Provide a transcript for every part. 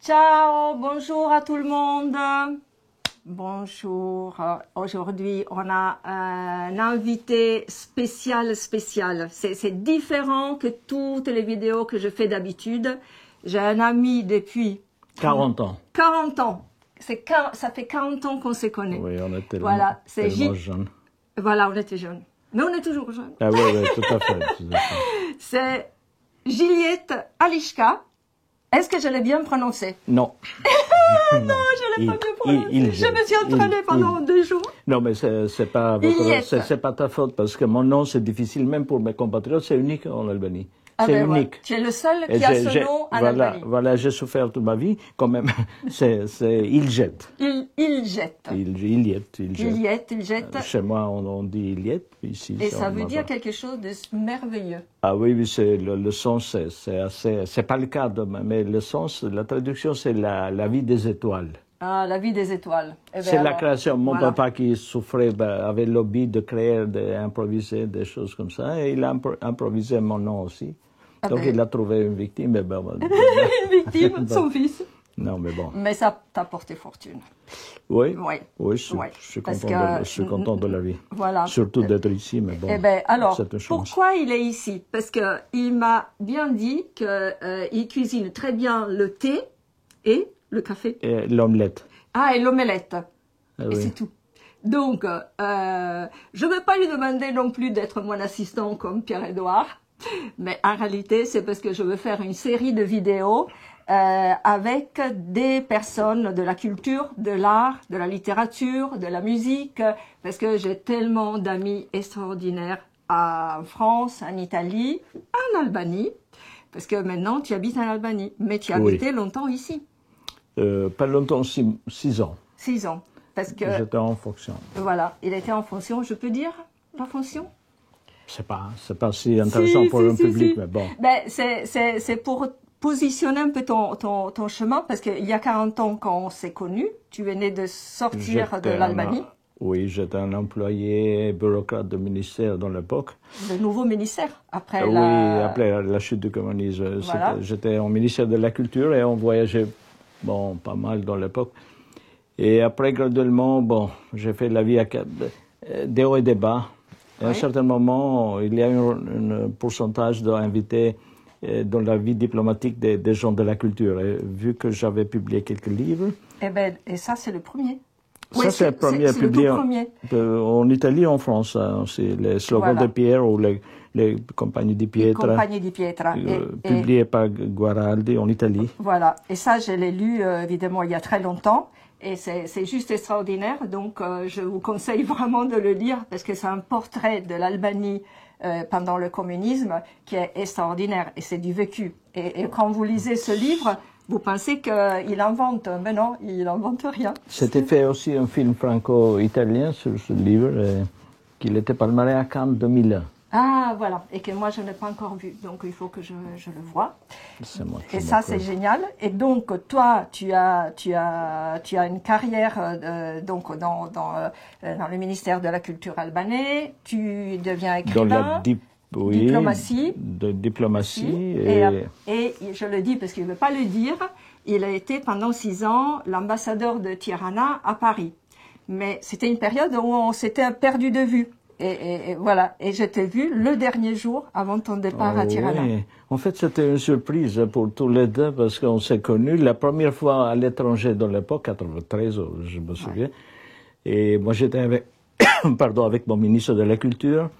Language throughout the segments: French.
Ciao, bonjour à tout le monde. Bonjour. Aujourd'hui, on a un invité spécial. C'est différent que toutes les vidéos que je fais d'habitude. J'ai un ami depuis 40 ans. 40 ans. Ça fait 40 ans qu'on se connaît. Oui, on était voilà, tellement jeunes. Voilà, on était jeunes. Mais on est toujours jeunes. Ah oui, tout à fait. C'est Juliette Alichka. Est-ce que je l'ai bien prononcé? Non. Non, je l'ai pas bien prononcé. Je me suis entraînée pendant 2 jours. Non, mais c'est pas ta faute, parce que mon nom, c'est difficile, même pour mes compatriotes, c'est unique en Albanie. C'est unique. Ouais. Tu es le seul qui a ce nom en Albanie. Voilà, j'ai souffert toute ma vie, quand même. C'est Iljet. Iljet. Iljet. Chez moi, on dit Iljet. Ici, et ça veut dire quelque chose de merveilleux. Ah oui, le sens, c'est pas le cas, mais le sens, la traduction, c'est la vie des étoiles. Ah, la vie des étoiles. C'est la création. Mon papa qui souffrait avait l'hobby de créer, d'improviser des choses comme ça, et il a improvisé mon nom aussi. Donc il a trouvé une victime. Une victime, son fils. Non, mais bon. Mais ça t'a porté fortune. Oui, je suis content de la vie. Voilà. Surtout d'être ici, mais bon. Alors, pourquoi il est ici? Parce que il m'a bien dit qu'il cuisine très bien le thé et le café. Et l'omelette. Ah, et l'omelette. Et oui. c'est tout. Donc, je ne vais pas lui demander non plus d'être mon assistant comme Pierre-Édouard. Mais en réalité, c'est parce que je veux faire une série de vidéos avec des personnes de la culture, de l'art, de la littérature, de la musique, parce que j'ai tellement d'amis extraordinaires en France, en Italie, en Albanie, parce que maintenant tu habites en Albanie, mais tu as habité longtemps ici. Pas longtemps, 6 ans. 6 ans, parce que... J'étais en fonction. Voilà, il était en fonction, je peux dire la fonction? C'est pas si intéressant pour un public, mais bon. C'est pour positionner un peu ton chemin, parce qu'il y a 40 ans qu'on s'est connus, tu venais de sortir de l'Albanie. Oui, j'étais un employé bureaucrate de ministère dans l'époque. Le nouveau ministère, après après la chute du communisme. Voilà. J'étais au ministère de la Culture et on voyageait pas mal dans l'époque. Et après, graduellement, j'ai fait la vie des hauts et des bas. Et à un certain moment, il y a un pourcentage d'invités dans la vie diplomatique des gens de la culture. Et vu que j'avais publié quelques livres... Et ça, c'est le premier. Ça, c'est le premier publié en Italie et en France. C'est les slogans de Pierre ou les compagnies di Pietra. Publiés par Guaraldi en Italie. Voilà. Et ça, je l'ai lu, évidemment, il y a très longtemps. Et c'est juste extraordinaire, donc je vous conseille vraiment de le lire parce que c'est un portrait de l'Albanie pendant le communisme qui est extraordinaire et c'est du vécu. Et quand vous lisez ce livre, vous pensez qu'il invente, mais non, il n'invente rien. C'était fait aussi un film franco-italien sur ce livre, qu'il était palmarès à Cannes 2001. Ah, voilà, et que moi je n'ai pas encore vu, donc il faut que je le voie. Et ça, c'est génial. Et donc, toi, tu as une carrière donc dans le ministère de la Culture albanais, tu deviens écrivain. Dans la diplomatie. Et je le dis parce qu'il ne veut pas le dire, il a été pendant 6 ans l'ambassadeur de Tirana à Paris. Mais c'était une période où on s'était perdu de vue. Et voilà, et je t'ai vu le dernier jour avant ton départ à Tirana. Oui. En fait, c'était une surprise pour tous les deux parce qu'on s'est connus la première fois à l'étranger dans l'époque, 93, je me souviens. Et moi, j'étais avec mon ministre de la Culture.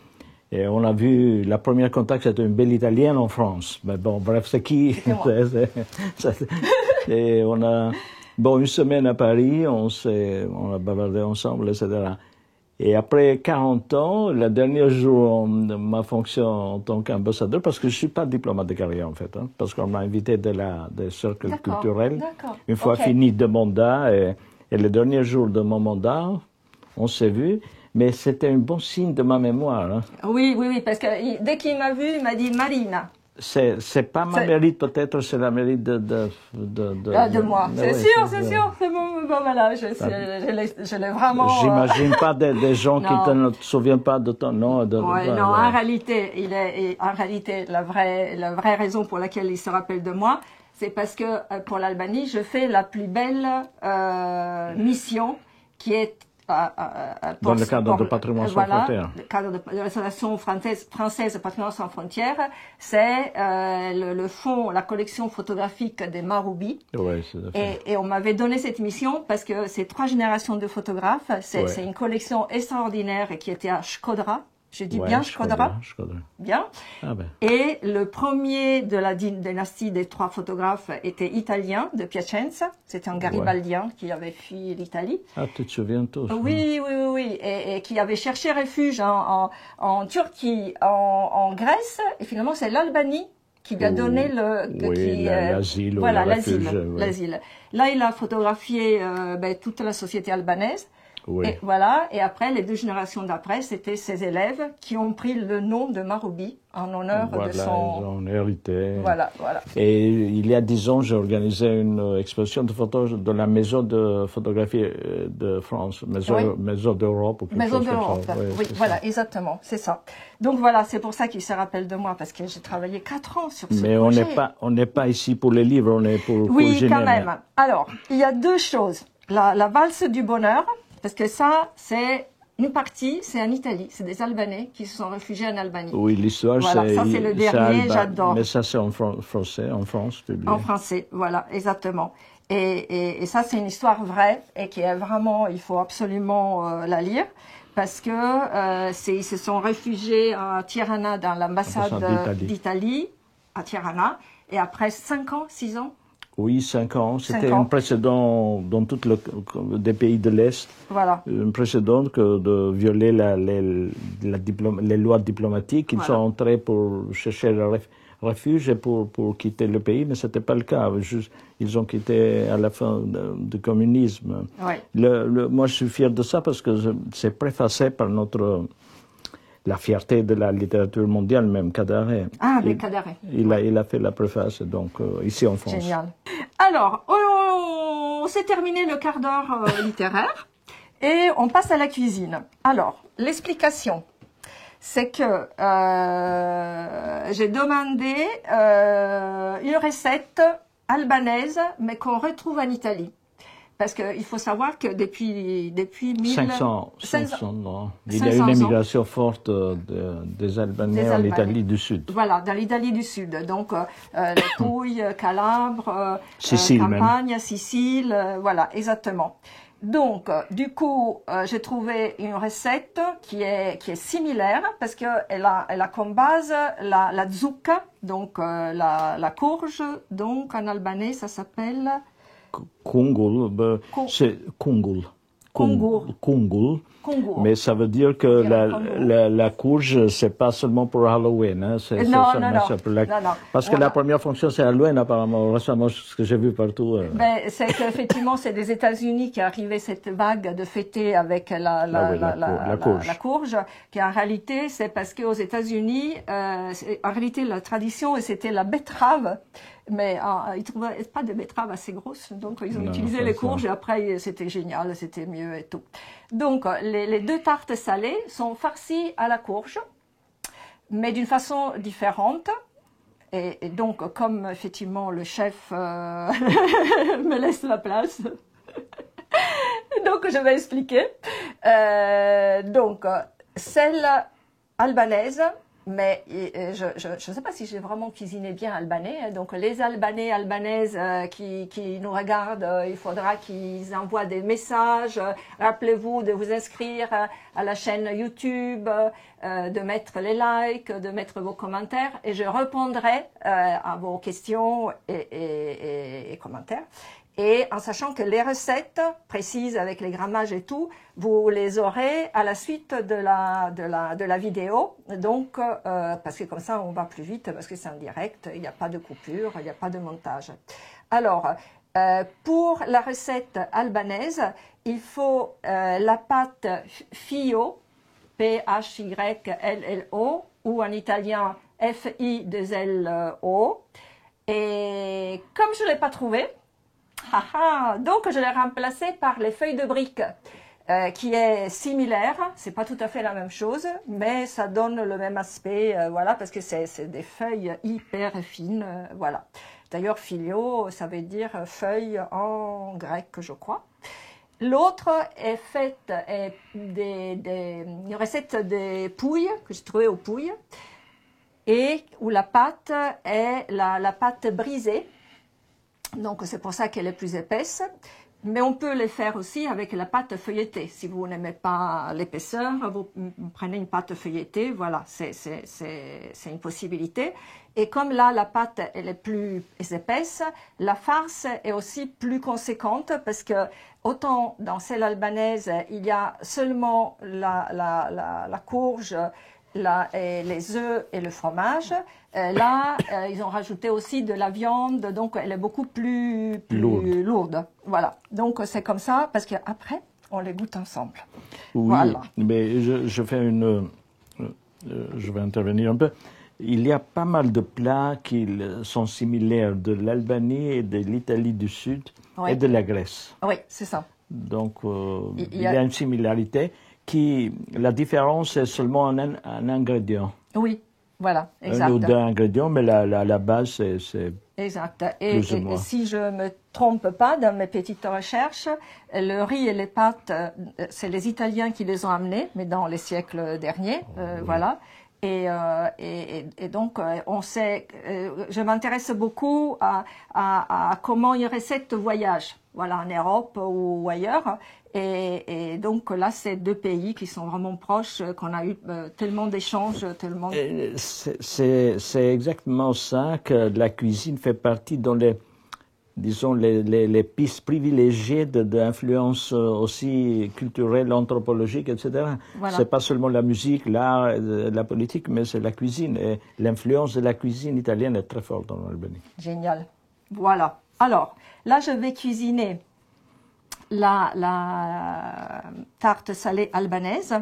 Et on a vu, la première contact, c'était une belle Italienne en France. Mais bon, bref, c'est qui? Et on a, une semaine à Paris, on a bavardé ensemble, etc. Et après 40 ans, le dernier jour de ma fonction en tant qu'ambassadeur, parce que je ne suis pas diplomate de carrière en fait, parce qu'on m'a invité des cercles culturels, une fois fini 2 mandats, et le dernier jour de mon mandat, on s'est vu, mais c'était un bon signe de ma mémoire. Hein. Oui, parce que dès qu'il m'a vu, il m'a dit Marina. C'est pas ma mérite, peut-être, c'est la mérite de moi. C'est sûr, c'est bon, voilà, je l'ai vraiment... J'imagine pas des gens qui ne te souviennent pas de ton nom. En réalité, la vraie raison pour laquelle il se rappelle de moi, c'est parce que pour l'Albanie, je fais la plus belle mission qui est dans le cadre de Patrimoine sans frontières. Le cadre de l'association française Patrimoine sans frontières, c'est le fonds, la collection photographique des Maroubi. Ouais, et on m'avait donné cette mission parce que c'est 3 générations de photographes. C'est une collection extraordinaire qui était à Shkodra. Je dis bien Shkodra. Bien. Ah ben. Et le premier de la dynastie des 3 photographes était italien, de Piacenza. C'était un garibaldien qui avait fui l'Italie. Ah, tu te souviens tous. Oui. Et qui avait cherché refuge en Turquie, en Grèce. Et finalement, c'est l'Albanie qui lui a donné l'asile. Voilà, l'asile. Là, il a photographié toute la société albanaise. Oui. Et voilà, et après, les 2 générations d'après, c'était ses élèves qui ont pris le nom de Maroubi en honneur de son... Ils ont hérité. Voilà. Et il y a 10 ans, j'ai organisé une exposition de photos de la maison de photographie de France, maison d'Europe. Maison d'Europe, oui, voilà, exactement, c'est ça. Donc voilà, c'est pour ça qu'il se rappelle de moi, parce que j'ai travaillé 4 ans sur ce projet. Mais on n'est pas ici pour les livres, on est pour quand même. Alors, il y a 2 choses. La valse du bonheur, parce que ça, c'est une partie, c'est en Italie. C'est des Albanais qui se sont réfugiés en Albanie. Oui, l'histoire, ça c'est le dernier, j'adore. Mais ça, c'est en français, en France, publié. En français, voilà, exactement. Et ça, c'est une histoire vraie et qui est vraiment, il faut absolument la lire. Parce que ils se sont réfugiés à Tirana, dans l'ambassade d'Italie, à Tirana. Et après 5 ans, 6 ans, oui, 5 ans. C'était un précédent dans tous les pays de l'Est. Voilà. Un précédent de violer les lois diplomatiques. Ils sont entrés pour chercher le refuge et pour quitter le pays, mais ce n'était pas le cas. Ils ont quitté à la fin du communisme. Ouais. Moi, je suis fier de ça parce que c'est préfacé par la fierté de la littérature mondiale, même Kadare. Ah, mais Kadare. Il a fait la préface, donc ici en France. Génial. Alors, on s'est terminé le quart d'heure littéraire et on passe à la cuisine. Alors, l'explication, c'est que j'ai demandé une recette albanaise, mais qu'on retrouve en Italie. Parce qu'il faut savoir que depuis 500 ans, il y a une émigration forte des Albanais en Italie du Sud. Voilà, dans l'Italie du Sud. Donc, les Pouilles, Calabre, Sicile Campagne, même. Sicile, voilà, exactement. Donc, du coup, j'ai trouvé une recette qui est similaire parce qu'elle a comme base la zucca, donc la courge. Donc, en albanais, ça s'appelle... c'est kungul. Kungul. Kongour. Mais ça veut dire que la courge, c'est pas seulement pour Halloween. Hein, non. Parce que la première fonction, c'est Halloween, apparemment, récemment, ce que j'ai vu partout. C'est qu'effectivement, c'est des États-Unis qui arrivait cette vague de fêter avec la courge, qui en réalité, c'est parce qu'aux États-Unis, en réalité, la tradition, c'était la betterave. Mais ils trouvaient pas de betteraves assez grosses, donc ils ont utilisé les courges et après c'était génial, c'était mieux et tout. Donc les 2 tartes salées sont farcies à la courge, mais d'une façon différente. Et donc comme effectivement le chef me laisse la place, donc je vais expliquer. Donc celle albanaise. Mais je ne sais pas si j'ai vraiment cuisiné bien albanais. Donc les Albanais, Albanaises qui nous regardent, il faudra qu'ils envoient des messages. Rappelez-vous de vous inscrire à la chaîne YouTube, de mettre les likes, de mettre vos commentaires. Et je répondrai à vos questions et commentaires. Et en sachant que les recettes précises avec les grammages et tout, vous les aurez à la suite de la vidéo. Donc, parce que comme ça, on va plus vite, parce que c'est en direct, il n'y a pas de coupure, il n'y a pas de montage. Alors, pour la recette albanaise, il faut la pâte Fio, P-H-Y-L-L-O, ou en italien F-I-2-L-O. Et comme je ne l'ai pas trouvé, donc je l'ai remplacé par les feuilles de briques. qui est similaire. C'est pas tout à fait la même chose, mais ça donne le même aspect, voilà, parce que c'est des feuilles hyper fines, voilà. D'ailleurs, filio, ça veut dire feuille en grec, je crois. L'autre est faite une recette des pouilles que j'ai trouvée aux pouilles et où la pâte est la pâte brisée. Donc c'est pour ça qu'elle est plus épaisse. Mais on peut les faire aussi avec la pâte feuilletée. Si vous n'aimez pas l'épaisseur, vous prenez une pâte feuilletée. Voilà, c'est une possibilité. Et comme là, la pâte elle est plus épaisse, la farce est aussi plus conséquente parce que autant dans celle albanaise, il y a seulement la courge, et les œufs et le fromage. Là, ils ont rajouté aussi de la viande, donc elle est beaucoup plus lourde. Voilà. Donc c'est comme ça, parce qu'après, on les goûte ensemble. Oui, voilà. Mais je vais intervenir un peu. Il y a pas mal de plats qui sont similaires de l'Albanie et de l'Italie du Sud et de la Grèce. Oui, c'est ça. Donc il y a une similarité. La différence est seulement un ingrédient. Oui, voilà, exact. Un ou deux ingrédients, mais la base, c'est exact. Et si je ne me trompe pas, dans mes petites recherches, le riz et les pâtes, c'est les Italiens qui les ont amenés, mais dans les siècles derniers, oui. Voilà. Et donc, on sait, je m'intéresse beaucoup à comment une recette voyage, voilà, en Europe ou ailleurs. Et donc là, c'est deux pays qui sont vraiment proches, qu'on a eu tellement d'échanges, tellement. C'est exactement ça que la cuisine fait partie dans les pistes privilégiées d'influence aussi culturelle, anthropologique, etc. Voilà. C'est pas seulement la musique, l'art, la politique, mais c'est la cuisine. Et l'influence de la cuisine italienne est très forte en Albanie. Génial. Voilà. Alors, là, je vais cuisiner la tarte salée albanaise.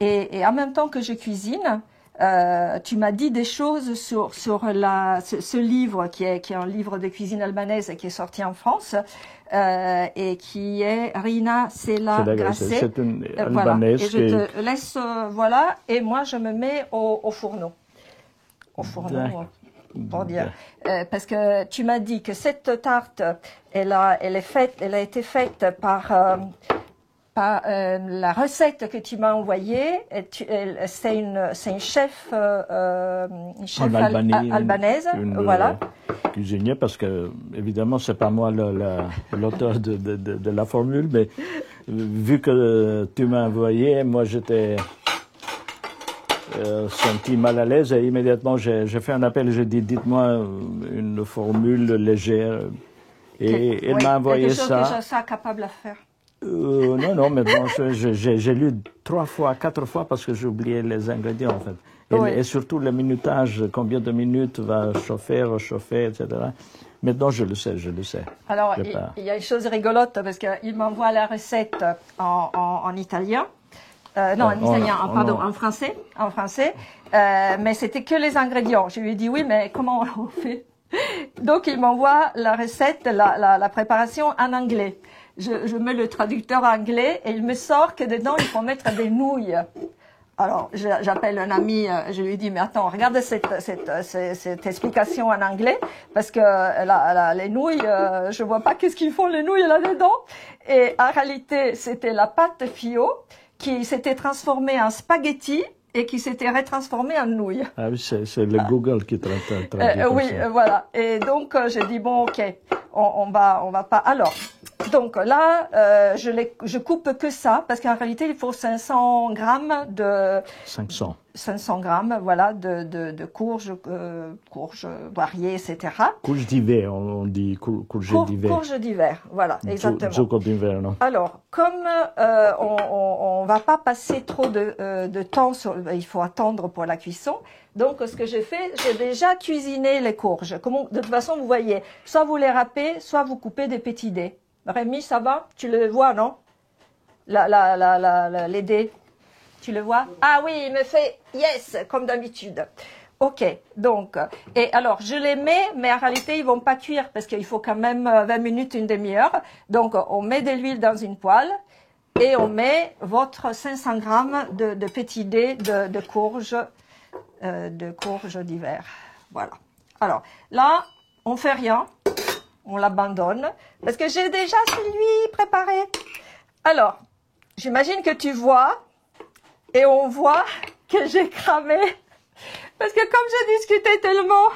Et en même temps que je cuisine, tu m'as dit des choses sur ce livre qui est un livre de cuisine albanaise et qui est sorti en France et qui est Rina Sela Grasset. C'est une albanaise. Voilà. Et je te laisse, voilà, et moi je me mets au fourneau. Au fourneau, pour dire. Parce que tu m'as dit que cette tarte, elle a été faite par la recette que tu m'as envoyée. C'est une chef albanaise, voilà. Cuisinier, parce que évidemment c'est pas moi l'auteur de la formule, mais vu que tu m'as envoyé, moi j'étais senti mal à l'aise et immédiatement j'ai fait un appel et j'ai dit dites-moi une formule légère et elle m'a envoyé ça. Quelque chose que je sois capable à faire. Non, mais bon, j'ai lu 3 fois, 4 fois parce que j'ai oublié les ingrédients en fait. Et surtout le minutage, combien de minutes va chauffer, réchauffer, etc. Maintenant, je le sais. Alors, il y a une chose rigolote parce qu'il m'envoie la recette en italien. En français. Mais c'était que les ingrédients. Je lui ai dit oui, mais comment on fait? Donc, il m'envoie la recette, la préparation en anglais. Je mets le traducteur anglais et il me sort que dedans, il faut mettre des nouilles. Alors, j'appelle un ami, je lui dis, mais attends, regarde cette explication en anglais, parce que les nouilles, je vois pas qu'est-ce qu'ils font les nouilles là-dedans. Et en réalité, c'était la pâte fio qui s'était transformée en spaghetti et qui s'était retransformée en nouilles. Ah oui, c'est le Google qui traduit oui, voilà. Et donc, j'ai dit, bon, ok, on va pas. Alors, donc là, je coupe que ça, parce qu'en réalité, il faut 500 grammes de... 500 grammes, voilà, de courges variées, etc. Courges d'hiver, on dit courges d'hiver. Courges d'hiver, voilà, exactement. Zucco d'hiver, non? Alors, comme on va pas passer trop de temps, il faut attendre pour la cuisson. Donc, ce que j'ai fait, j'ai déjà cuisiné les courges. De toute façon, vous voyez, soit vous les râpez, soit vous coupez des petits dés. Rémi, ça va? Tu le vois, non? Les dés. Tu le vois? Ah oui, il me fait yes, comme d'habitude. Ok, donc, et alors, je les mets, mais en réalité, ils vont pas cuire parce qu'il faut quand même 20 minutes, une demi-heure. Donc, on met de l'huile dans une poêle et on met votre 500 grammes de petits dés de courge d'hiver. Voilà. Alors, là, on fait rien. On l'abandonne. Parce que j'ai déjà celui préparé. Alors, j'imagine que tu vois. Et on voit que j'ai cramé. Parce que comme je discutais tellement.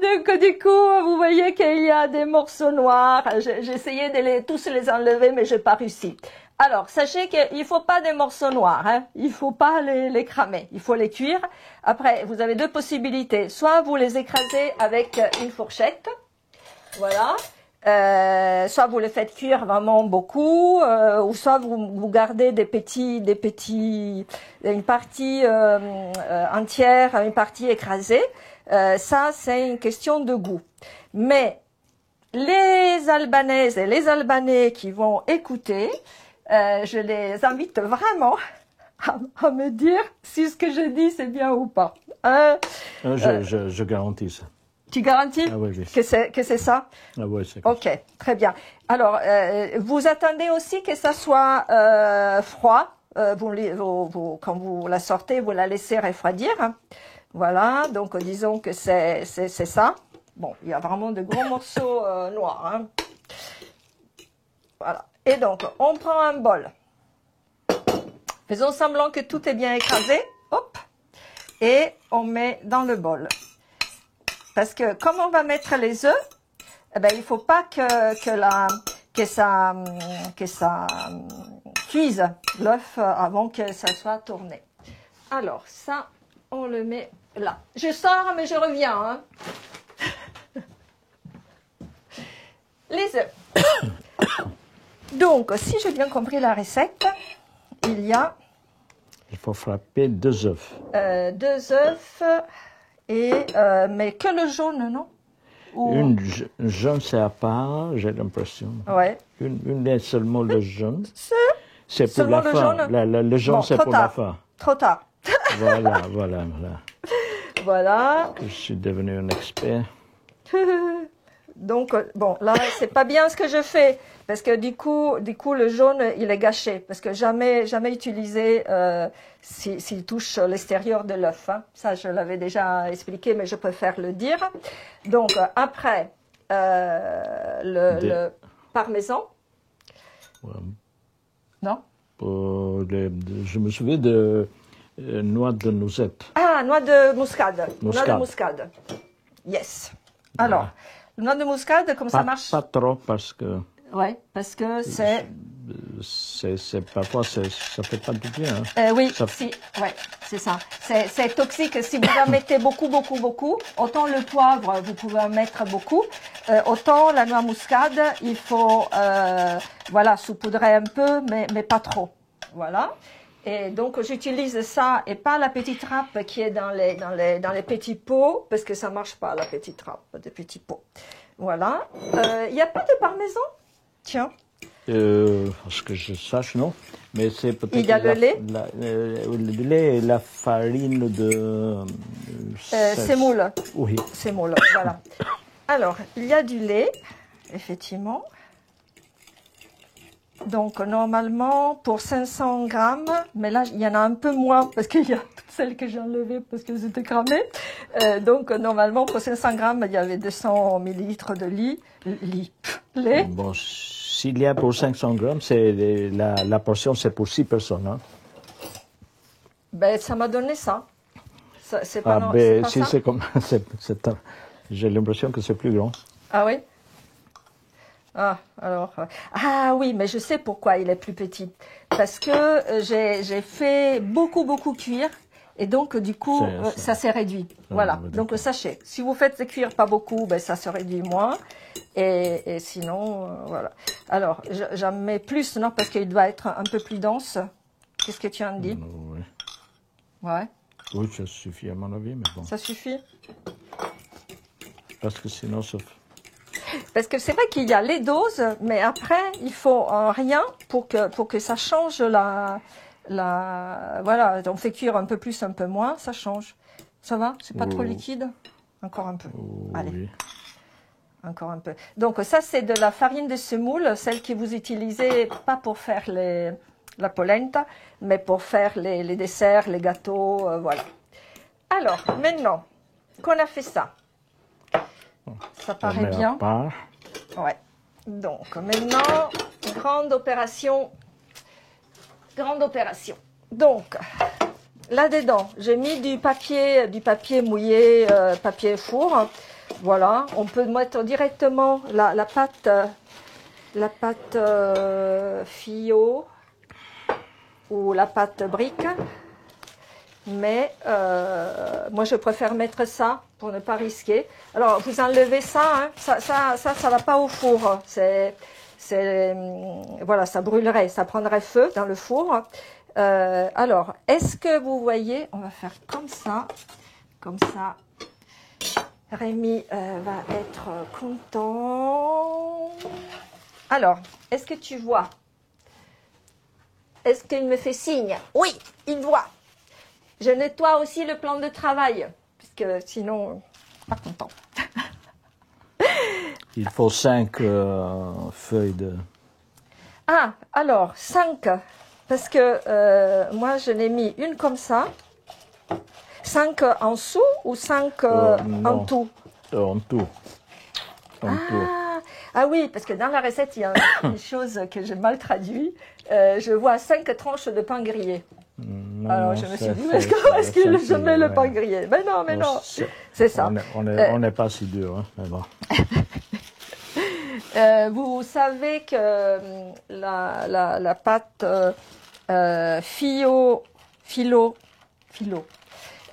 Donc, du coup, vous voyez qu'il y a des morceaux noirs. J'ai essayé de tous les enlever, mais j'ai pas réussi. Alors, sachez qu'il ne faut pas des morceaux noirs, hein. Il faut pas les cramer, il faut les cuire. Après, vous avez deux possibilités. Soit vous les écrasez avec une fourchette, voilà. Soit vous les faites cuire vraiment beaucoup, ou soit vous gardez une partie entière, une partie écrasée. Ça, c'est une question de goût. Mais les Albanaises et les Albanais qui vont écouter, je les invite vraiment à me dire si ce que je dis c'est bien ou pas. Je garantis ça. Tu garantis oui. que c'est ça? Ah oui, c'est Ok, très bien. Alors, vous attendez aussi que ça soit froid. Quand vous la sortez, vous la laissez refroidir. Voilà, donc disons que c'est ça. Bon, il y a vraiment de gros morceaux noirs. Hein. Voilà. Et donc, on prend un bol. Faisons semblant que tout est bien écrasé. Hop. Et on met dans le bol. Parce que comme on va mettre les œufs, eh ben, il ne faut pas que ça cuise l'œuf avant que ça soit tourné. Alors, ça, on le met là. Je sors, mais je reviens. Hein. Les œufs. Donc, si j'ai bien compris la recette, il faut frapper 2 œufs. 2 œufs, mais que le jaune, non? Une jaune, c'est à part, j'ai l'impression. Ouais. Une est seulement le jaune. C'est pour seulement la fin. Le jaune, bon, c'est pour la fin. Trop tard. Voilà. Voilà. Je suis devenu un expert. Donc, bon, là, c'est pas bien ce que je fais. Parce que du coup, le jaune, il est gâché. Parce que jamais utilisé s'il touche l'extérieur de l'œuf. Hein. Ça, je l'avais déjà expliqué, mais je préfère le dire. Donc, après, le parmesan. Ouais. Non? Je me souviens de noix de noisette. Ah, noix de muscade. Noix de muscade. Yes. Alors, noix de muscade, comme ça marche? Pas trop, parce que... Oui, parce que c'est... Parfois, ça fait pas du bien. Hein. Oui, ouais, c'est ça. C'est toxique. Si vous en mettez beaucoup, autant le poivre, vous pouvez en mettre beaucoup, autant la noix muscade, il faut, saupoudrer un peu, mais pas trop. Voilà. Et donc, j'utilise ça et pas la petite râpe qui est dans les petits pots, parce que ça marche pas, la petite râpe des petits pots. Voilà. Il n'y a pas de parmesan? Tiens. Parce que je sache, non. Mais c'est peut-être... Il y a le lait? Le lait et la farine de... sémoule. Oui. Sémoule, voilà. Alors, il y a du lait, effectivement. Donc, normalement, pour 500 grammes, mais là, il y en a un peu moins, parce qu'il y a toutes celles que j'ai enlevées parce que c'était cramé. Donc, normalement, pour 500 grammes, il y avait 200 millilitres de lait. Bon, s'il y a pour 500 grammes, la portion, c'est pour 6 personnes. Hein? Ben, ça m'a donné ça. C'est pas, pas, ben, pas si ça? c'est comme... J'ai l'impression que c'est plus grand. Ah oui? Ah, alors... Ah oui, mais je sais pourquoi il est plus petit. Parce que j'ai fait beaucoup cuire. Et donc, du coup, ça s'est réduit. Voilà. Donc, sachez, si vous faites cuire pas beaucoup, ben, ça se réduit moins. Et sinon, voilà. Alors, j'en mets plus, non? Parce qu'il doit être un peu plus dense. Qu'est-ce que tu en dis? Oui. Ouais. Oui, ça suffit à mon avis, mais bon. Ça suffit? Parce que sinon, ça... Parce que c'est vrai qu'il y a les doses, mais après, il faut rien pour que ça change voilà, on fait cuire un peu plus, un peu moins, ça change. Ça va? C'est pas trop liquide? Encore un peu. Oui. Allez. encore un peu. Donc ça, c'est de la farine de semoule, celle que vous utilisez pas pour faire la polenta, mais pour faire les desserts, les gâteaux, voilà. Alors, maintenant qu'on a fait ça, ça paraît bien. Ouais. Donc maintenant, grande opération. Donc, là-dedans, j'ai mis du papier mouillé, papier four. Voilà, on peut mettre directement la pâte Fillot ou la pâte brique. Mais moi, je préfère mettre ça pour ne pas risquer. Alors, vous enlevez ça, hein, ça va pas au four. Voilà, ça brûlerait, ça prendrait feu dans le four. Alors, est-ce que vous voyez, on va faire comme ça. Rémi va être content. Alors, est-ce que tu vois? Est-ce qu'il me fait signe? Oui, il voit. Je nettoie aussi le plan de travail, puisque sinon, pas content. Il faut 5 feuilles de... Ah, alors, 5, parce que moi, je l'ai mis une comme ça. 5 en sous ou 5 en tout? En tout. Ah oui, parce que dans la recette, il y a une chose que j'ai mal traduit. Je vois 5 tranches de pain grillé. Non, alors je me suis dit, est-ce que je mets le pain grillé? Mais non, c'est ça. On n'est pas si dur, hein, mais bon. Vous savez que la pâte Fillot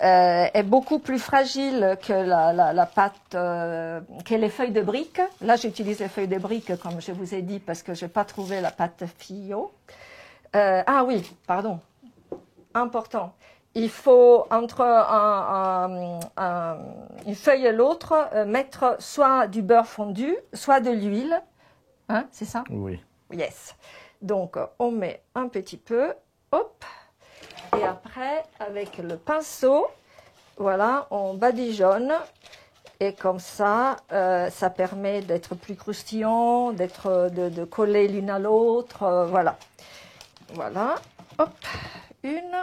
est beaucoup plus fragile que la pâte, que les feuilles de brique. Là, j'utilise les feuilles de brique, comme je vous ai dit, parce que je n'ai pas trouvé la pâte Fillot. Ah oui, pardon. Important. Il faut, entre une feuille et l'autre, mettre soit du beurre fondu, soit de l'huile. Hein, c'est ça? Oui. Yes. Donc, on met un petit peu. Hop. Et après, avec le pinceau, voilà, on badigeonne. Et comme ça, ça permet d'être plus croustillant, de coller l'une à l'autre. Voilà. Voilà. Hop. Une.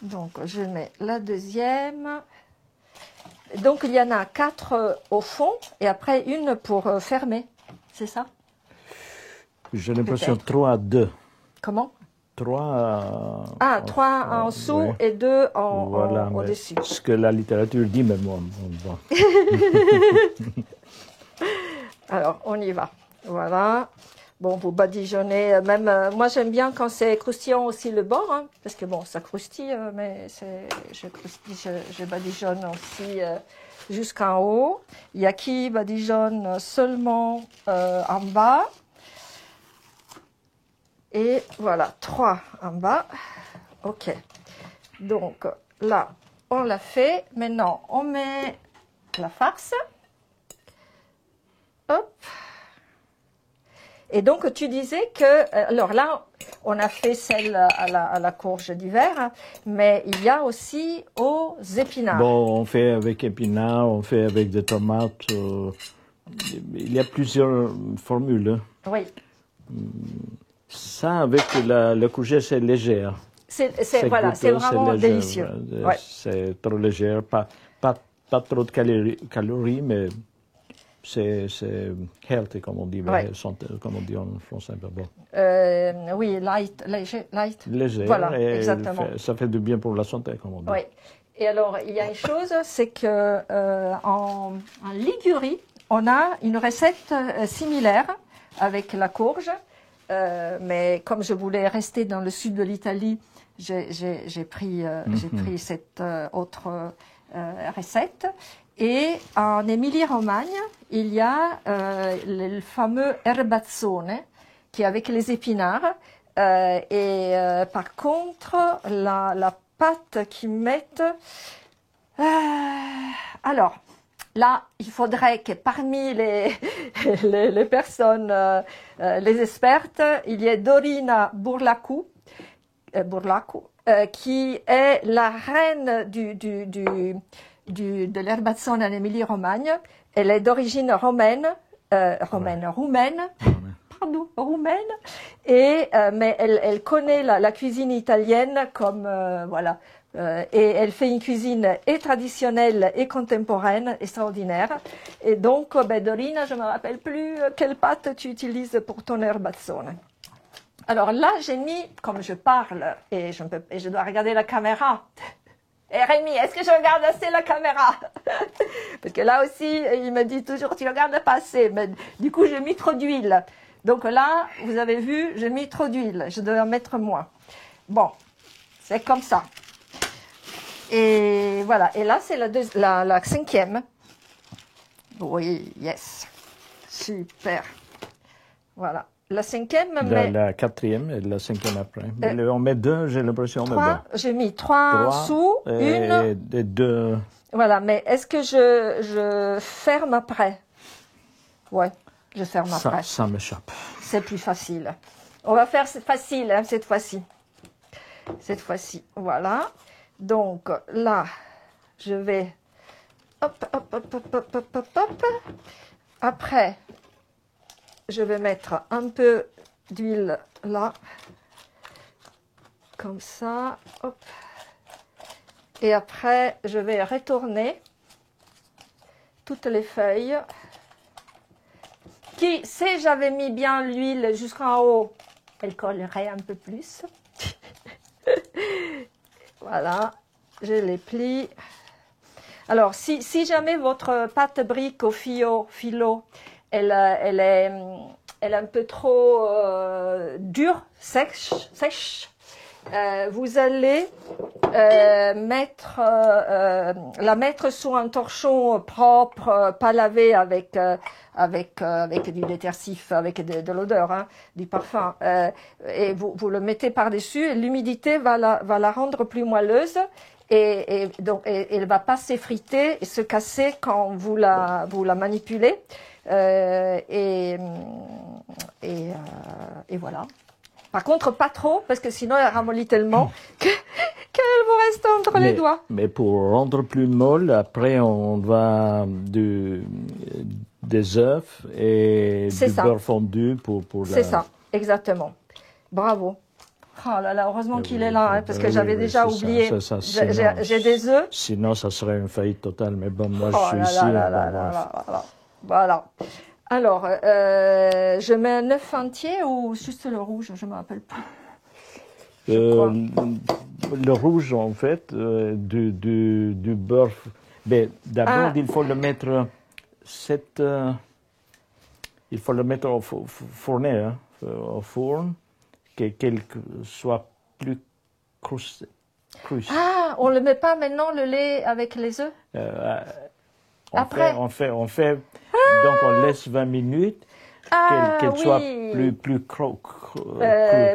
Donc, je mets la deuxième. Donc, il y en a 4 au fond et après une pour fermer. C'est ça? J'ai l'impression 3 à 2. Comment? 3 3 en dessous oui. Et 2 voilà, au-dessus. Ce que la littérature dit, mais moi, on voit. Alors, on y va. Voilà. Bon, vous badigeonnez, même, moi j'aime bien quand c'est croustillant aussi le bord, hein, parce que bon, ça croustille, mais je badigeonne aussi jusqu'en haut. Il y a qui badigeonne seulement en bas. Et voilà, 3 en bas. Ok. Donc là, on l'a fait. Maintenant, on met la farce. Hop. Et donc, tu disais que, alors là, on a fait celle à la courge d'hiver, mais il y a aussi aux épinards. Bon, on fait avec épinards, on fait avec des tomates. Il y a plusieurs formules. Oui. Ça, avec la courgette, c'est léger. C'est vraiment léger, délicieux. Ouais. C'est trop léger, pas trop de calories, mais c'est healthy, comme on dit, ouais. Comme on dit en français. Bon. Oui, léger. Léger, voilà, et exactement. Ça fait du bien pour la santé, comme on dit. Oui. Et alors, il y a une chose, c'est que en Ligurie, on a une recette similaire avec la courge, mais comme je voulais rester dans le sud de l'Italie, j'ai pris cette autre recette. Et en Émilie-Romagne, il y a le fameux erbazzone, qui est avec les épinards. Par contre, la pâte qu'ils mettent... alors, là, il faudrait que parmi les personnes, les expertes, il y ait Dorina Burlacu, qui est la reine de l'erbazzone en Émilie-Romagne. Elle est d'origine roumaine, pardon, roumaine. Et mais elle connaît la cuisine italienne comme voilà. Et elle fait une cuisine et traditionnelle et contemporaine extraordinaire. Et donc, Dorina, je me rappelle plus quelle pâte tu utilises pour ton herbazzone. Alors là, j'ai mis, comme je parle et je dois regarder la caméra. Et Rémi, est-ce que je regarde assez la caméra? Parce que là aussi, il me dit toujours, tu regardes pas assez. Mais du coup, j'ai mis trop d'huile. Donc là, vous avez vu, j'ai mis trop d'huile. Je dois en mettre moins. Bon, c'est comme ça. Et voilà. Et là, c'est la cinquième. Oui, yes. Super. Voilà. La cinquième, mais... La quatrième et la cinquième après. On met deux, j'ai l'impression. J'ai mis trois sous, une... Et deux... Voilà, mais est-ce que je ferme après? Ouais, je ferme après. Ça m'échappe. C'est plus facile. On va faire facile hein, cette fois-ci. Cette fois-ci, voilà. Donc là, je vais... Hop, hop, hop, hop, hop, hop, hop, hop. Après... Je vais mettre un peu d'huile là, comme ça, hop. Et après, je vais retourner toutes les feuilles. Qui sait, j'avais mis bien l'huile jusqu'en haut, elle collerait un peu plus. Voilà, je les plie. Alors, si jamais votre pâte brique au filo, elle est un peu trop dure, sèche. Vous allez la mettre sous un torchon propre, pas lavé avec du détersif, avec de l'odeur, hein, du parfum. Et vous le mettez par-dessus. L'humidité va la rendre plus moelleuse. Et donc, elle va pas s'effriter et se casser quand vous la manipulez. Et voilà. Par contre, pas trop, parce que sinon elle ramollit tellement qu'elle vous reste entre les doigts. Mais pour rendre plus molle, après on va des œufs et du beurre fondu pour la... C'est ça, exactement. Bravo. Oh là là, heureusement qu'il est là, hein, parce que j'avais déjà oublié. J'ai des œufs. Sinon, ça serait une faillite totale, mais bon, moi, je suis ici. Voilà. Alors, je mets un œuf entier ou juste le rouge, je ne me rappelle plus. Le rouge, en fait, du beurre. Mais d'abord, il faut le mettre au fourne, hein, au fourne, qu'elle soit plus crue. Ah, on ne le met pas maintenant, le lait avec les œufs? Après on fait donc on laisse 20 minutes qu'elle soit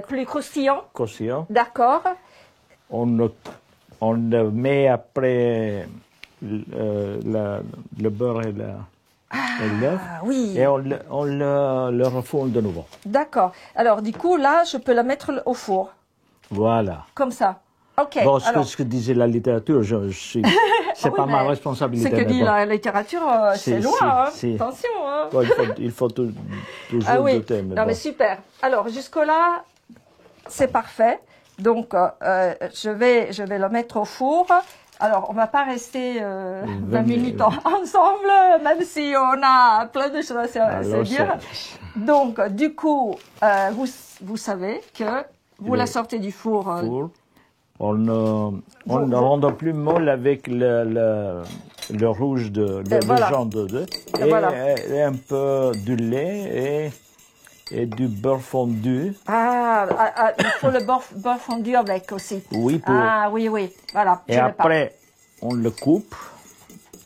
plus croustillant. D'accord. On le met après le beurre et l'œuf. Oui. Et on le refourne de nouveau. D'accord. Alors du coup là, je peux la mettre au four. Voilà. Comme ça. Ok. Bon, ce que disait la littérature, c'est pas ma responsabilité. Ce que dit la littérature, c'est loin. Attention. Hein. Bon, il faut toujours douter. Mais super. Alors jusque-là, c'est parfait. Donc je vais le mettre au four. Alors on va pas rester 20 minutes ensemble, même si on a plein de choses à se dire. Donc du coup, vous savez que vous la sortez du four. On ne rend plus molle avec le rouge le jaune de deux et un peu du lait et du beurre fondu. Il faut le beurre fondu avec aussi. Oui. Oui. Voilà. Et après, on le coupe.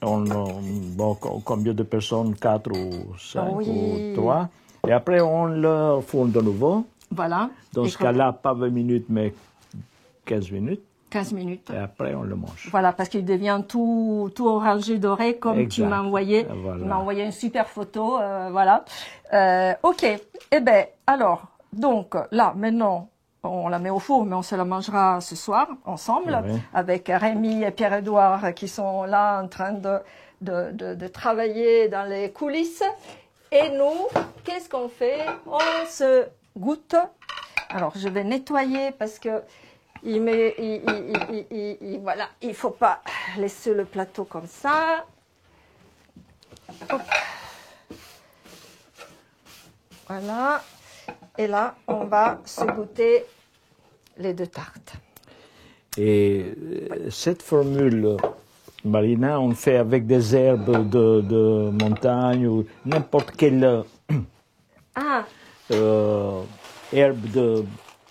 Combien de personnes? 4 ou 5 ou 3. Et après, on le fourne de nouveau. Voilà. Dans ce cas-là, pas 20 minutes, mais 15 minutes. 15 minutes. Et après, on le mange. Voilà, parce qu'il devient tout orangé doré, comme exact. Tu m'as envoyé. Voilà. Tu m'as envoyé une super photo, voilà. Ok. Eh ben, alors, donc, là, maintenant, on la met au four, mais on se la mangera ce soir, ensemble, avec Rémi et Pierre-Édouard qui sont là en train de travailler dans les coulisses. Et nous, qu'est-ce qu'on fait? On se goûte. Alors, je vais nettoyer parce que voilà, il faut pas laisser le plateau comme ça. Hop. Voilà. Et là, on va se goûter les 2 tartes. Et cette formule, Marina, on fait avec des herbes de montagne ou n'importe quelle herbe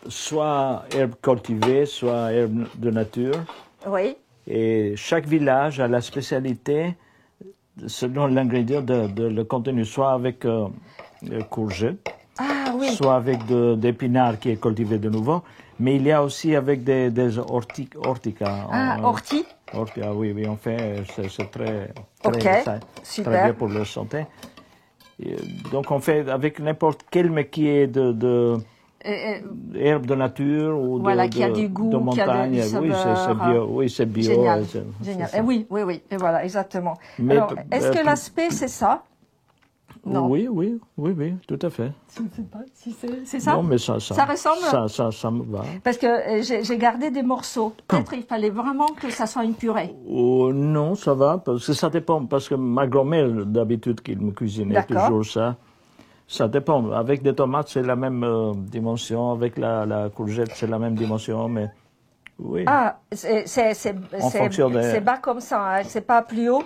soit herbe cultivée, soit herbe de nature. Oui. Et chaque village a la spécialité selon l'ingrédient de le contenu, soit avec courgettes, soit avec d'épinards qui est cultivé de nouveau, mais il y a aussi avec des orticas. Ortie. Oui, on fait, c'est très super. bien pour la santé. Et donc on fait avec n'importe quel, mais qui est herbe de nature ou qui a du goût, de montagne. Qui a c'est bio. Oui, c'est bio. Génial. Génial. Oui. Et voilà, exactement. Mais, alors, est-ce que l'aspect, c'est ça? Non. Oui, tout à fait. Je ne sais pas si c'est ça. Non, mais ça ressemble. Ça me va. Parce que j'ai gardé des morceaux. Peut-être il fallait vraiment que ça soit une purée. Non, ça va, parce que ça dépend. Parce que ma grand-mère, d'habitude, qui me cuisinait toujours ça. Ça dépend. Avec des tomates, c'est la même dimension. Avec la courgette, c'est la même dimension, mais oui. Ah, c'est bas comme ça, hein. C'est pas plus haut.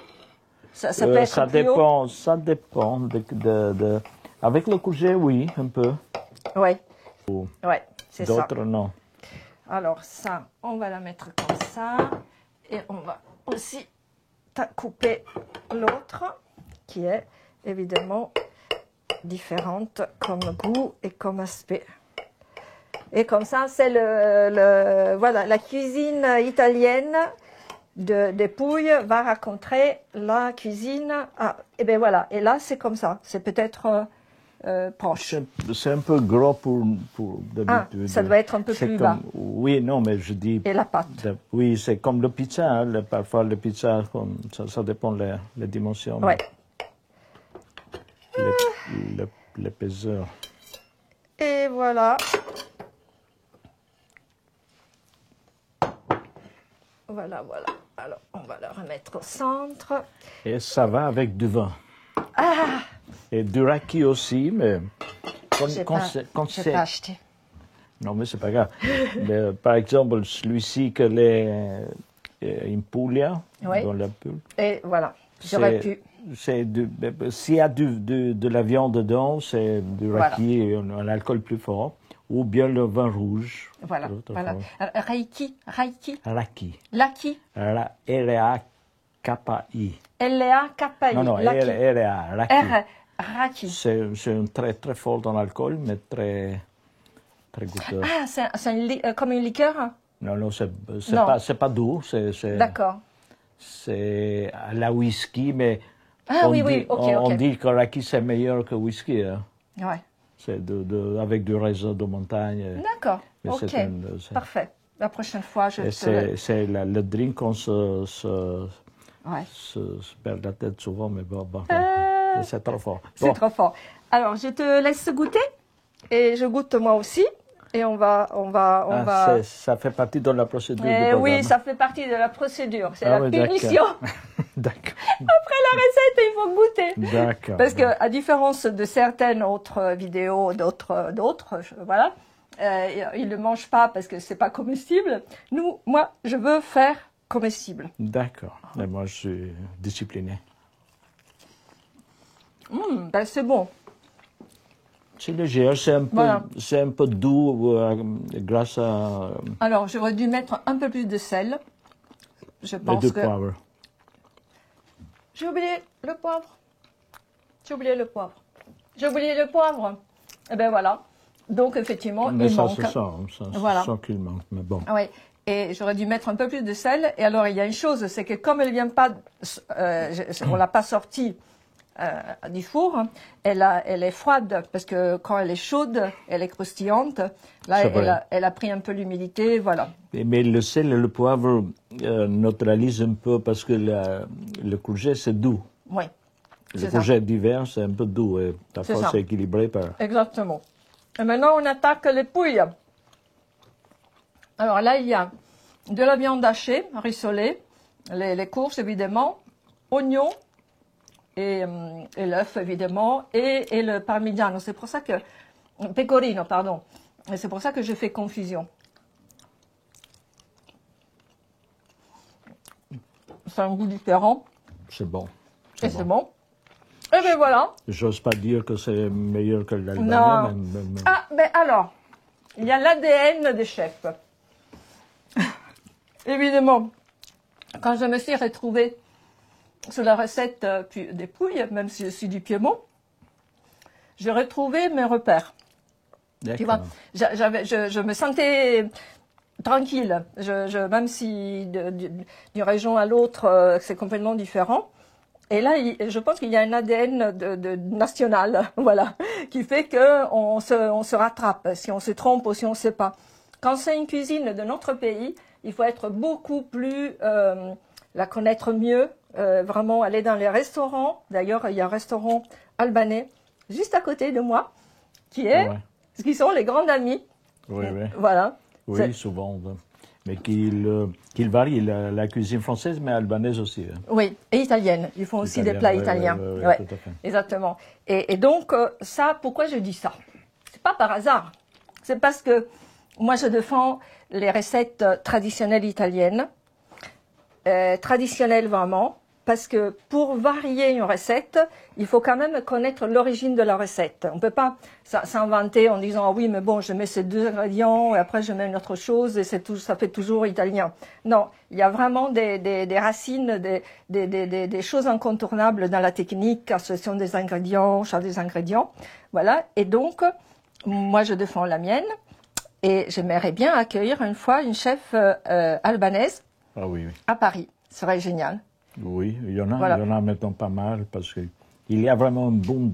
Ça peut être plus haut. Ça dépend. Avec le courgette, oui, un peu. Oui, c'est ça. D'autres, non. Alors ça, on va la mettre comme ça. Et on va aussi couper l'autre, qui est évidemment différente comme goût et comme aspect. Et comme ça, c'est voilà, la cuisine italienne des Pouilles va raconter la cuisine. Et bien voilà, et là c'est comme ça, c'est peut-être proche. C'est un peu gros pour d'habitude. Ça doit être un peu plus bas. Oui, non, mais je dis... Et la pâte. Oui, c'est comme le pizza, hein, parfois le pizza, ça dépend les dimensions. Ouais. L'épaisseur. Et voilà. Voilà. Alors, on va le remettre au centre. Et ça va avec du vin. Ah! Et du raki aussi, mais... J'ai pas acheté. Non, mais c'est pas grave. Mais, par exemple, celui-ci que in Puglia, dans la Puglia. Et voilà, j'aurais pu. S'il y a de la viande dedans, c'est du raki et un alcool plus fort. Ou bien le vin rouge. Voilà. Raki. Laki. R-A-K-I. L-A-K-I. Non, R-A. Raki. C'est un très, très fort en alcool, mais très, très goûteux. Ah, c'est comme une liqueur? Non, c'est pas doux. D'accord. C'est à la whisky, mais on dit que raki c'est meilleur que whisky. Hein. Ouais. C'est avec du raisin de montagne. D'accord, ok, parfait. La prochaine fois, c'est le drink qu'on se perd la tête souvent, mais bon c'est trop fort. C'est trop fort. Alors, je te laisse goûter, et je goûte moi aussi, et on va... Ça fait partie de la procédure du programme. Oui, ça fait partie de la procédure, c'est la punition. D'accord. Après la recette, il faut goûter. D'accord. Parce que, à différence de certaines autres vidéos, d'autres, voilà, ils ne mangent pas parce que c'est pas comestible. Moi, je veux faire comestible. D'accord. Et moi, je suis discipliné. C'est bon. C'est léger, c'est un peu doux grâce à... Alors, j'aurais dû mettre un peu plus de sel. Je pense et de poivre. J'ai oublié le poivre. Et bien voilà. Donc effectivement, mais il manque. Ça sent qu'il manque, mais bon. Oui. Et j'aurais dû mettre un peu plus de sel. Et alors, il y a une chose, c'est que comme elle vient pas, on l'a pas sortie du four, elle est froide parce que quand elle est chaude, elle est croustillante. Là, elle a pris un peu l'humidité, voilà. Mais le sel et le poivre neutralisent un peu parce que le courgette, c'est doux. Oui. Le courgette d'hiver, c'est un peu doux et parfois c'est équilibré par... Exactement. Et maintenant, on attaque les pouilles. Alors là, il y a de la viande hachée, rissolée, les courges évidemment, oignons et l'œuf évidemment et le parmigiano. C'est pour ça que pecorino, pardon. Et c'est pour ça que je fais confusion. C'est un goût différent. C'est bon. Et c'est bon. Et bien voilà. J'ose pas dire que c'est meilleur que l'albanais. Non. Ah, ben alors, il y a l'ADN des chefs. Évidemment, quand je me suis retrouvée sur la recette des pouilles, même si je suis du Piémont, j'ai retrouvé mes repères. Tu vois, je me sentais tranquille. Même si d'une région à l'autre, c'est complètement différent. Et là, je pense qu'il y a un ADN national, voilà, qui fait que on se rattrape si on se trompe ou si on ne sait pas. Quand c'est une cuisine de notre pays, il faut être beaucoup plus, la connaître mieux, vraiment aller dans les restaurants. D'ailleurs, il y a un restaurant albanais juste à côté de moi, qui sont les grands amis. Oui, oui. Voilà. Oui, souvent. Mais qu'il varie la cuisine française, mais albanaise aussi. Hein. Oui, et italienne. Ils font aussi des plats italiens. Oui, ouais, tout à fait. Exactement. Et donc, ça, pourquoi je dis ça? C'est pas par hasard. C'est parce que moi, je défends les recettes traditionnelles italiennes. Traditionnelles vraiment. Parce que pour varier une recette, il faut quand même connaître l'origine de la recette. On peut pas s'inventer en disant, ah oui, mais bon, je mets ces 2 ingrédients et après je mets une autre chose et ça fait toujours italien. Non, il y a vraiment des racines, des choses incontournables dans la technique, association des ingrédients, choix des ingrédients. Voilà. Et donc, moi, je défends la mienne et j'aimerais bien accueillir une fois une chef albanaise à Paris. Ce serait génial. Oui, il y en a maintenant pas mal parce qu'il y a vraiment un boom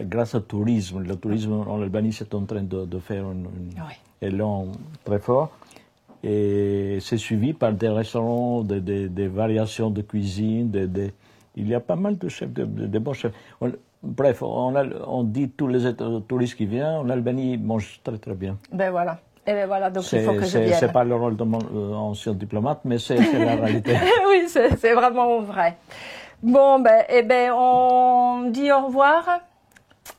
grâce au tourisme. Le tourisme en Albanie c'est en train de faire un élan très fort et c'est suivi par des restaurants, des variations de cuisine. Il y a pas mal de chefs, de bons chefs. Bref, on dit tous les touristes qui viennent, en Albanie mangent très très bien. Ben voilà. Et bien voilà, donc il faut que je vienne. C'est pas le rôle de mon ancien diplomate, mais c'est la réalité. Oui, c'est vraiment vrai. Bon, on dit au revoir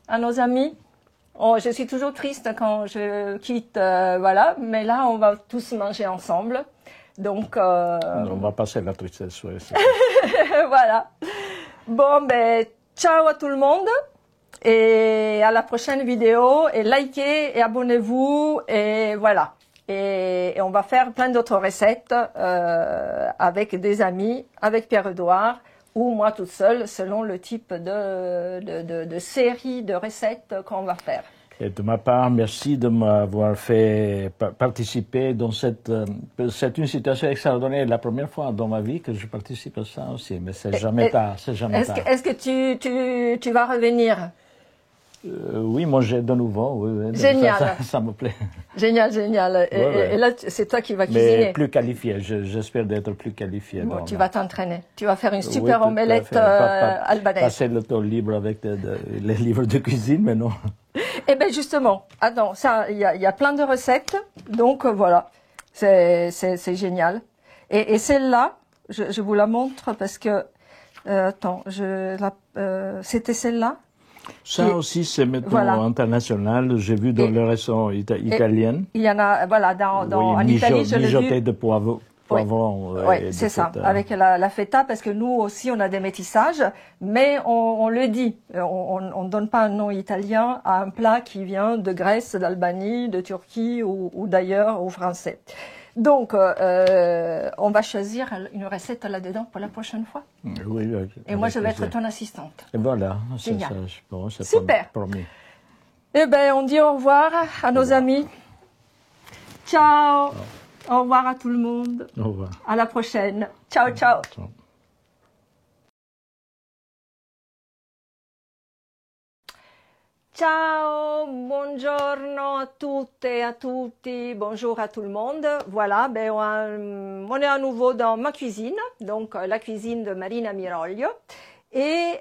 à nos amis. Oh, je suis toujours triste quand je quitte, voilà, mais là, on va tous manger ensemble. Donc, on va passer la tristesse, oui. Voilà. Bon, ciao à tout le monde. Et à la prochaine vidéo, et likez et abonnez-vous, et voilà. Et on va faire plein d'autres recettes avec des amis, avec Pierre-Edouard, ou moi toute seule, selon le type de série de recettes qu'on va faire. Et de ma part, merci de m'avoir fait participer dans c'est une situation extraordinaire, la première fois dans ma vie que je participe à ça aussi, mais c'est jamais tard, c'est jamais tard. Est-ce que tu vas revenir? Oui, manger de nouveau, oui. Génial. Ça me plaît. Génial. Et là, c'est toi qui vas cuisiner. Mais plus qualifié, j'espère d'être plus qualifié. Bon, tu vas t'entraîner. Tu vas faire une super omelette albanaise. Passer le temps libre avec les livres de cuisine, mais non. Eh bien, justement, attends, ça, il y a plein de recettes, donc voilà, c'est génial. Et celle-là, je vous la montre parce que, attends, c'était celle-là. Ça aussi, c'est maintenant international. J'ai vu dans les restaurants italiens. Il y en a, voilà, en Italie, je l'ai vu. Mijoté de poivron. Oui, c'est ça, avec la feta, parce que nous aussi, on a des métissages, mais on le dit, on ne donne pas un nom italien à un plat qui vient de Grèce, d'Albanie, de Turquie ou d'ailleurs, ou français. Donc, on va choisir une recette là-dedans pour la prochaine fois. Oui. Et moi, je vais être ton assistante. Et voilà, c'est ça, je pense. Super. Promis. Eh bien, on dit au revoir à nos amis. Ciao. Au revoir à tout le monde. Au revoir. À la prochaine. Ciao. Ciao. Ciao, buongiorno a tutte et à tutti, bonjour à tout le monde. Voilà, ben on est à nouveau dans ma cuisine, donc la cuisine de Marina Miroglio. Et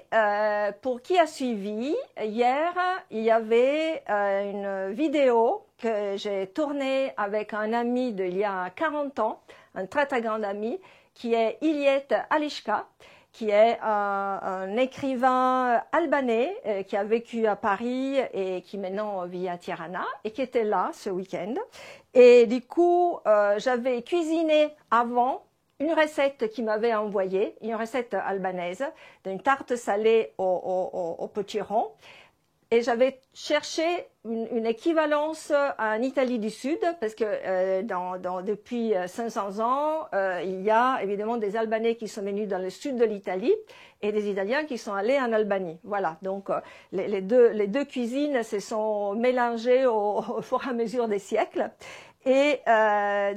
pour qui a suivi, hier, il y avait une vidéo que j'ai tournée avec un ami d'il y a 40 ans, un très très grand ami, qui est Iliet Alishka, qui est un écrivain albanais qui a vécu à Paris et qui maintenant vit à Tirana et qui était là ce week-end. Et du coup, j'avais cuisiné avant une recette qu'il m'avait envoyée, une recette albanaise, d'une tarte salée au potiron. Et j'avais cherché une équivalence en Italie du Sud, parce que depuis 500 ans, il y a évidemment des Albanais qui sont venus dans le sud de l'Italie et des Italiens qui sont allés en Albanie. Voilà, donc les deux cuisines se sont mélangées au fur et à mesure des siècles. Et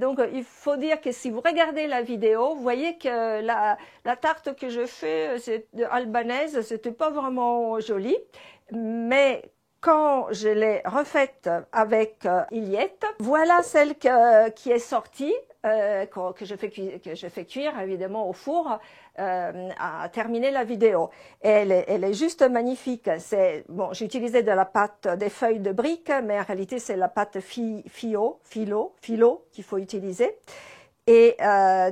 donc, il faut dire que si vous regardez la vidéo, vous voyez que la tarte que je fais albanaise, c'était pas vraiment joli. Mais quand je l'ai refaite avec Iliette, voilà celle qui est sortie, que je fais cuire évidemment au four à terminer la vidéo. Et elle est juste magnifique. Bon, j'ai utilisé de la pâte des feuilles de briques, mais en réalité c'est la pâte philo qu'il faut utiliser. Et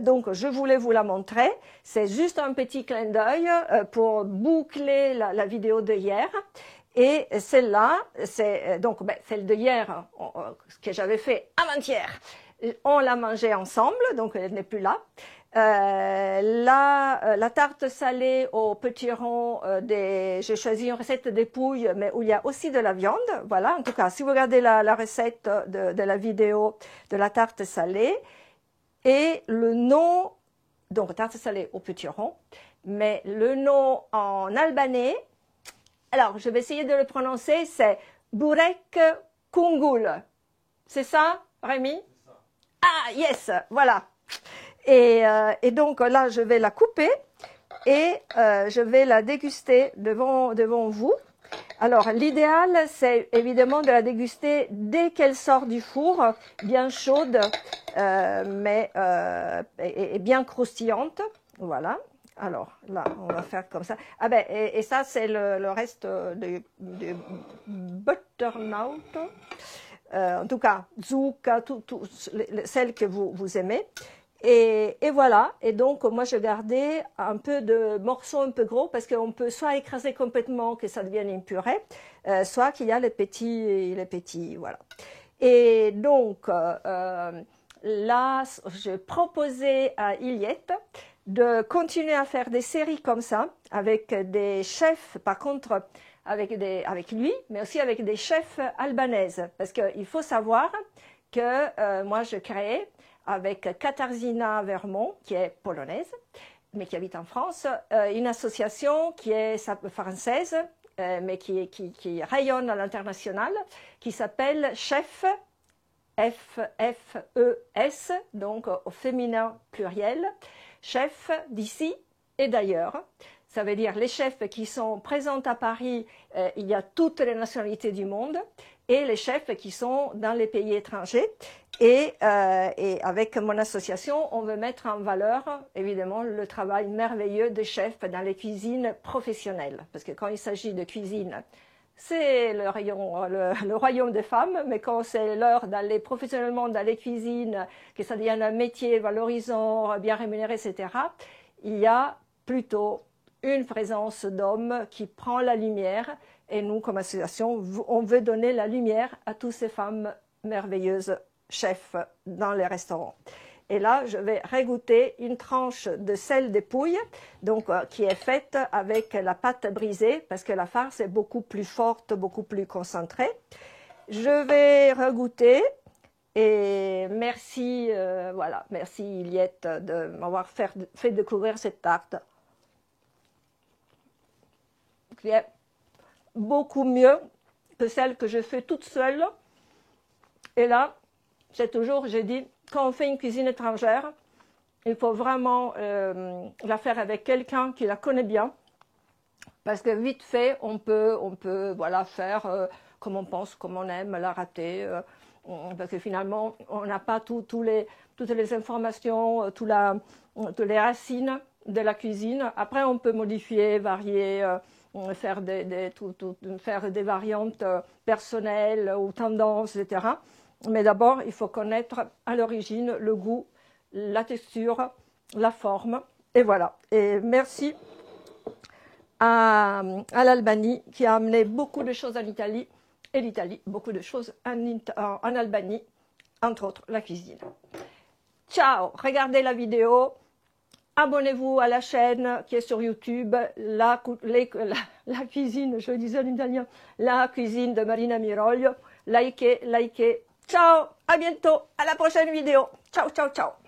donc, je voulais vous la montrer. C'est juste un petit clin d'œil pour boucler la vidéo de hier. Et celle-là, c'est donc celle de hier que j'avais fait avant-hier. On l'a mangée ensemble, donc elle n'est plus là. La tarte salée au potiron, j'ai choisi une recette des pouilles, mais où il y a aussi de la viande. Voilà, en tout cas, si vous regardez la recette de la vidéo de la tarte salée, et le nom, donc tarte salée au potiron, mais le nom en albanais, alors je vais essayer de le prononcer, c'est Burek Kungul. C'est ça, Rémi? Ah, yes, voilà. Et donc là, je vais la couper et je vais la déguster devant vous. Alors, l'idéal, c'est évidemment de la déguster dès qu'elle sort du four, bien chaude, mais et bien croustillante. Voilà. Alors, là, on va faire comme ça. Ah ben, et ça, c'est le reste de butternut. En tout cas, zucca, celles que vous aimez. Et voilà, et donc moi je gardais un peu de morceaux un peu gros parce qu'on peut soit écraser complètement que ça devienne une purée, soit qu'il y a les petits, voilà. Et donc là, je proposais à Iliette de continuer à faire des séries comme ça, avec des chefs, par contre, avec lui, mais aussi avec des chefs albanaises, parce qu'il faut savoir que moi je créais avec Katarzyna Vermont, qui est polonaise, mais qui habite en France, une association qui est française, mais qui rayonne à l'international, qui s'appelle Chef, F-F-E-S, donc au féminin pluriel, chefs d'ici et d'ailleurs. Ça veut dire les chefs qui sont présents à Paris, il y a toutes les nationalités du monde, et les chefs qui sont dans les pays étrangers. Et avec mon association, on veut mettre en valeur, évidemment, le travail merveilleux des chefs dans les cuisines professionnelles. Parce que quand il s'agit de cuisine, c'est le royaume des femmes, mais quand c'est l'heure d'aller professionnellement dans les cuisines, que ça devienne un métier valorisant, bien rémunéré, etc., il y a plutôt une présence d'hommes qui prend la lumière. Et nous, comme association, on veut donner la lumière à toutes ces femmes merveilleuses chefs dans les restaurants. Et là, je vais régoûter une tranche de sel des pouilles, donc qui est faite avec la pâte brisée, parce que la farce est beaucoup plus forte, beaucoup plus concentrée. Je vais regoûter et merci, voilà, merci Iliette de m'avoir fait découvrir cette tarte, qui est beaucoup mieux que celle que je fais toute seule. Et là, c'est toujours, j'ai dit, quand on fait une cuisine étrangère, il faut vraiment la faire avec quelqu'un qui la connaît bien, Parce que vite fait, on peut voilà, faire comme on pense, comme on aime, la rater. Parce que finalement, on n'a pas toutes les informations, toutes les racines de la cuisine. Après, on peut modifier, varier, faire des variantes personnelles ou tendances, etc. Mais d'abord, il faut connaître à l'origine le goût, la texture, la forme. Et voilà. Et merci à l'Albanie qui a amené beaucoup de choses en Italie et l'Italie, beaucoup de choses en Albanie, entre autres la cuisine. Ciao, regardez la vidéo, abonnez-vous à la chaîne qui est sur YouTube, la cuisine, je disais en italien, la cuisine de Marina Miroglio. Likez. Ciao, à bientôt, à la prochaine vidéo. Ciao, ciao, ciao.